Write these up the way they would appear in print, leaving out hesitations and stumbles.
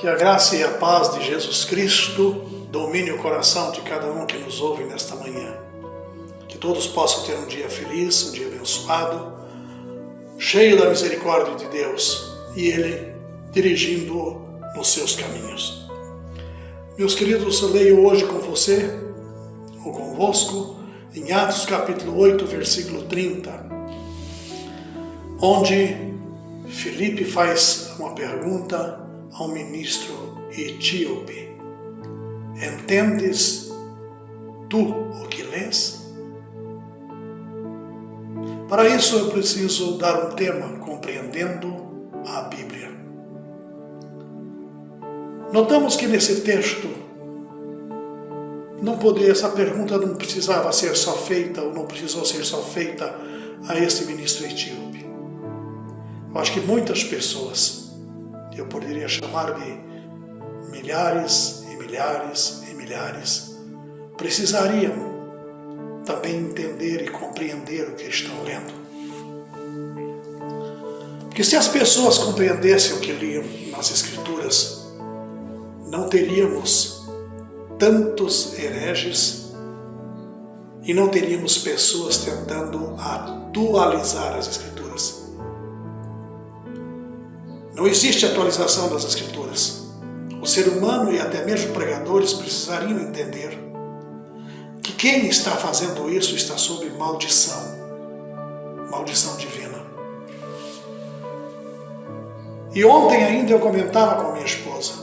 Que a graça e a paz de Jesus Cristo domine o coração de cada um que nos ouve nesta manhã. Que todos possam ter um dia feliz, um dia abençoado, cheio da misericórdia de Deus e Ele dirigindo-o nos seus caminhos. Meus queridos, eu leio hoje com você, ou convosco, em Atos capítulo 8, versículo 30, onde Filipe faz uma pergunta ao ministro etíope: entendes tu o que lês? Para isso eu preciso dar um tema: compreendendo a Bíblia. Notamos que nesse texto essa pergunta não precisava ser só feita, ou não precisou ser só feita a esse ministro etíope. Eu acho que muitas pessoas, eu poderia chamar de milhares e milhares e milhares, precisariam também entender e compreender o que estão lendo. Porque se as pessoas compreendessem o que liam nas Escrituras, não teríamos tantos hereges e não teríamos pessoas tentando atualizar as Escrituras. Não existe atualização das Escrituras. O ser humano e até mesmo pregadores precisariam entender que quem está fazendo isso está sob maldição divina. E ontem ainda eu comentava com a minha esposa: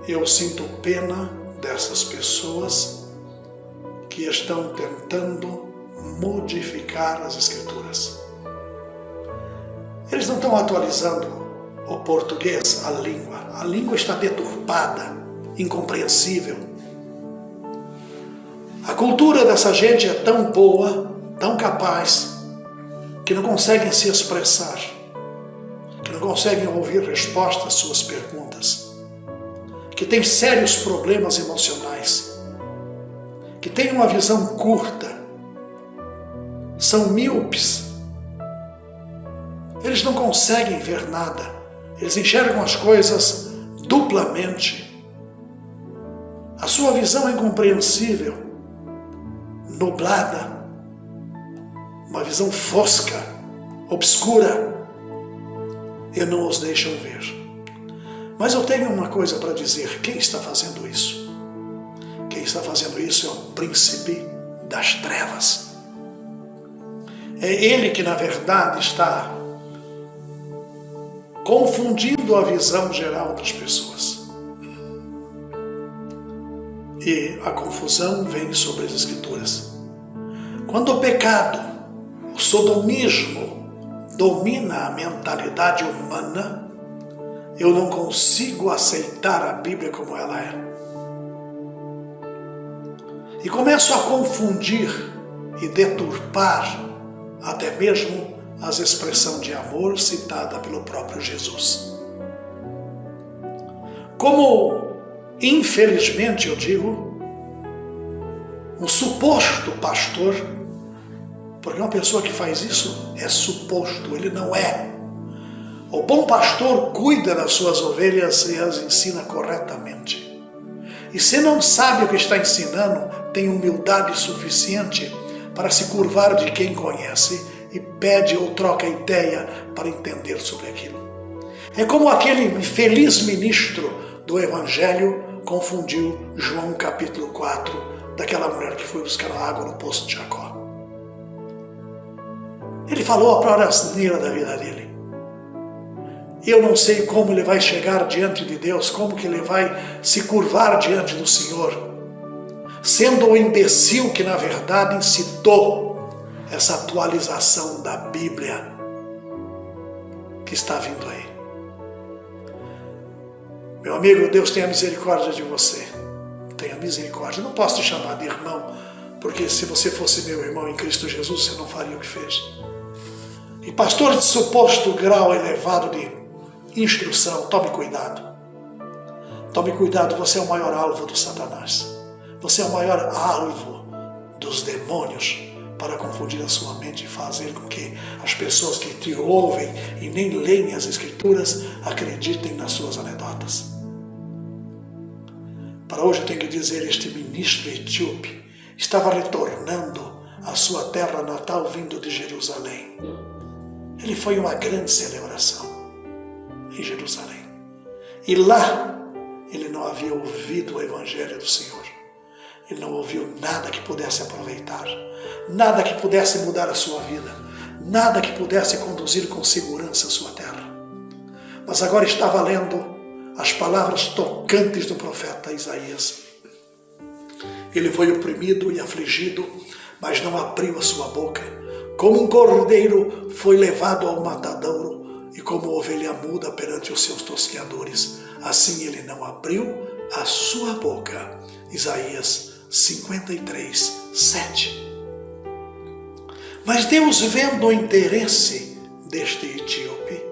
eu sinto pena dessas pessoas que estão tentando modificar as Escrituras. Eles não estão atualizando o português, a língua. A língua está deturpada, incompreensível. A cultura dessa gente é tão boa, tão capaz, que não conseguem se expressar, que não conseguem ouvir respostas às suas perguntas, que têm sérios problemas emocionais, que têm uma visão curta, são míopes. Eles não conseguem ver nada. Eles enxergam as coisas duplamente. A sua visão é incompreensível, nublada, uma visão fosca, obscura, e não os deixam ver. Mas eu tenho uma coisa para dizer: quem está fazendo isso? Quem está fazendo isso é o príncipe das trevas. É ele que, na verdade, está confundindo a visão geral das pessoas. E a confusão vem sobre as Escrituras. Quando o pecado, o sodomismo, domina a mentalidade humana, eu não consigo aceitar a Bíblia como ela é. E começo a confundir e deturpar até mesmo as expressões de amor citada pelo próprio Jesus. Como, infelizmente eu digo, um suposto pastor, porque uma pessoa que faz isso é suposto, ele não é. O bom pastor cuida das suas ovelhas e as ensina corretamente. E se não sabe o que está ensinando, tem humildade suficiente para se curvar de quem conhece e pede ou troca ideia para entender sobre aquilo. É como aquele infeliz ministro do Evangelho confundiu João capítulo 4, daquela mulher que foi buscar água no poço de Jacó. Ele falou a própria asneira da vida dele. Eu não sei como ele vai chegar diante de Deus, como que ele vai se curvar diante do Senhor, sendo o imbecil que na verdade incitou essa atualização da Bíblia que está vindo aí. Meu amigo, Deus tenha misericórdia de você. Tenha misericórdia. Eu não posso te chamar de irmão, porque se você fosse meu irmão em Cristo Jesus, você não faria o que fez. E pastor de suposto grau elevado de instrução, tome cuidado. Tome cuidado, você é o maior alvo do Satanás. Você é o maior alvo dos demônios para confundir a sua mente e fazer com que as pessoas que te ouvem e nem leem as Escrituras acreditem nas suas anedotas. hoje eu tenho que dizer, este ministro etíope estava retornando à sua terra natal vindo de Jerusalém. Ele foi uma grande celebração em Jerusalém. E lá ele não havia ouvido o Evangelho do Senhor. Ele não ouviu nada que pudesse aproveitar, nada que pudesse mudar a sua vida, nada que pudesse conduzir com segurança a sua terra. Mas agora estava lendo as palavras tocantes do profeta Isaías. Ele foi oprimido e afligido, mas não abriu a sua boca. Como um cordeiro foi levado ao matadouro, e como ovelha muda perante os seus tosqueadores, assim ele não abriu a sua boca. Isaías 53, 7. Mas Deus, vendo o interesse deste etíope,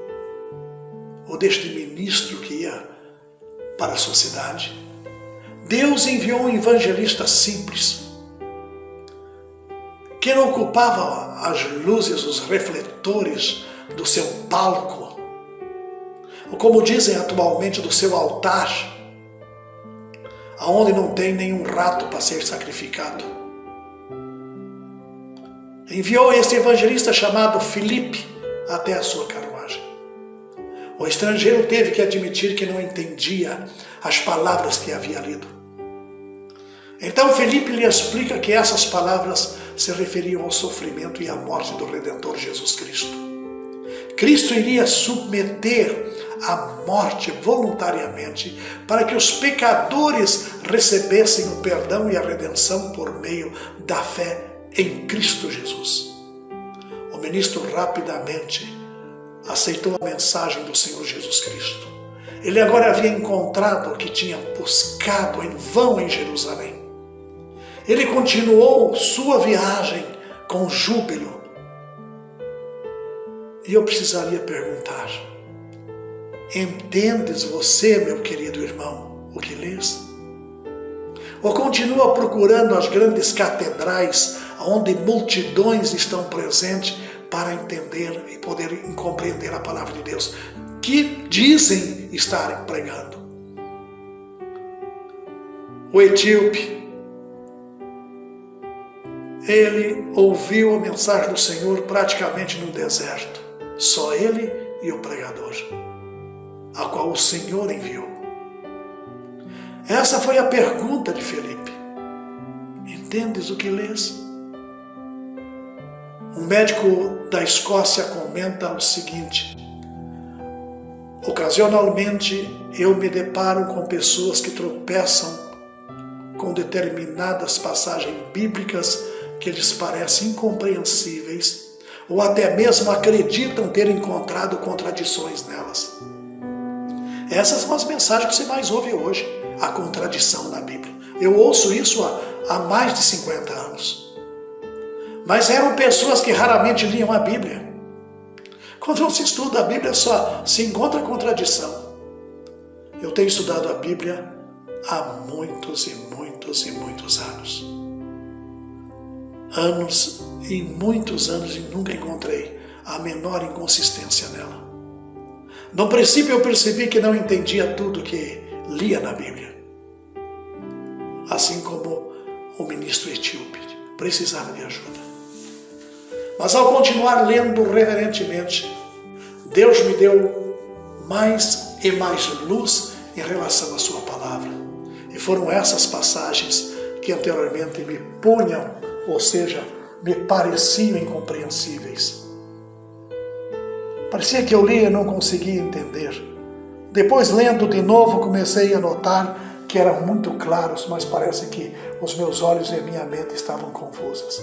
ou deste ministro que ia para a sua cidade, Deus enviou um evangelista simples, que não ocupava as luzes, os refletores do seu palco, ou como dizem atualmente, do seu altar, aonde não tem nenhum rato para ser sacrificado. Enviou este evangelista chamado Filipe até a sua carruagem. O estrangeiro teve que admitir que não entendia as palavras que havia lido. Então Filipe lhe explica que essas palavras se referiam ao sofrimento e à morte do Redentor Jesus Cristo. Cristo iria submeter à morte voluntariamente para que os pecadores recebessem o perdão e a redenção por meio da fé em Cristo Jesus. O ministro rapidamente aceitou a mensagem do Senhor Jesus Cristo. Ele agora havia encontrado o que tinha buscado em vão em Jerusalém. Ele continuou sua viagem com júbilo. E eu precisaria perguntar: entendes você, meu querido irmão, o que lês? Ou continua procurando as grandes catedrais onde multidões estão presentes para entender e poder compreender a palavra de Deus, que dizem estarem pregando? O etíope, ele ouviu a mensagem do Senhor praticamente no deserto. Só ele e o pregador, a qual o Senhor enviou. Essa foi a pergunta de Filipe. Entendes o que lês? Um médico da Escócia comenta o seguinte: ocasionalmente eu me deparo com pessoas que tropeçam com determinadas passagens bíblicas que lhes parecem incompreensíveis, ou até mesmo acreditam ter encontrado contradições nelas. Essas são as mensagens que você mais ouve hoje, a contradição na Bíblia. Eu ouço isso há mais de 50 anos. Mas eram pessoas que raramente liam a Bíblia. Quando se estuda a Bíblia, só se encontra contradição. Eu tenho estudado a Bíblia há muitos e muitos e muitos anos. Anos e muitos anos, e nunca encontrei a menor inconsistência nela. No princípio eu percebi que não entendia tudo que lia na Bíblia. Assim como o ministro etíope precisava de ajuda. Mas ao continuar lendo reverentemente, Deus me deu mais e mais luz em relação à sua palavra. E foram essas passagens que anteriormente me punham, ou seja, me pareciam incompreensíveis. Parecia que eu lia e não conseguia entender. Depois, lendo de novo, comecei a notar que eram muito claros, mas parece que os meus olhos e a minha mente estavam confusas.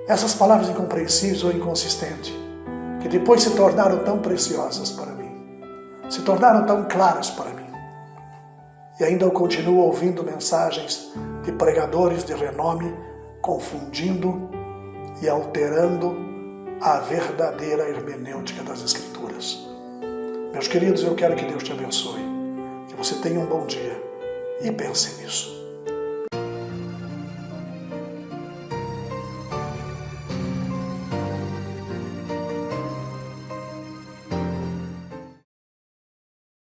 Essas palavras incompreensíveis ou inconsistentes, que depois se tornaram tão preciosas para mim, se tornaram tão claras para mim. E ainda eu continuo ouvindo mensagens de pregadores de renome, confundindo e alterando a verdadeira hermenêutica das Escrituras. Meus queridos, eu quero que Deus te abençoe, que você tenha um bom dia e pense nisso.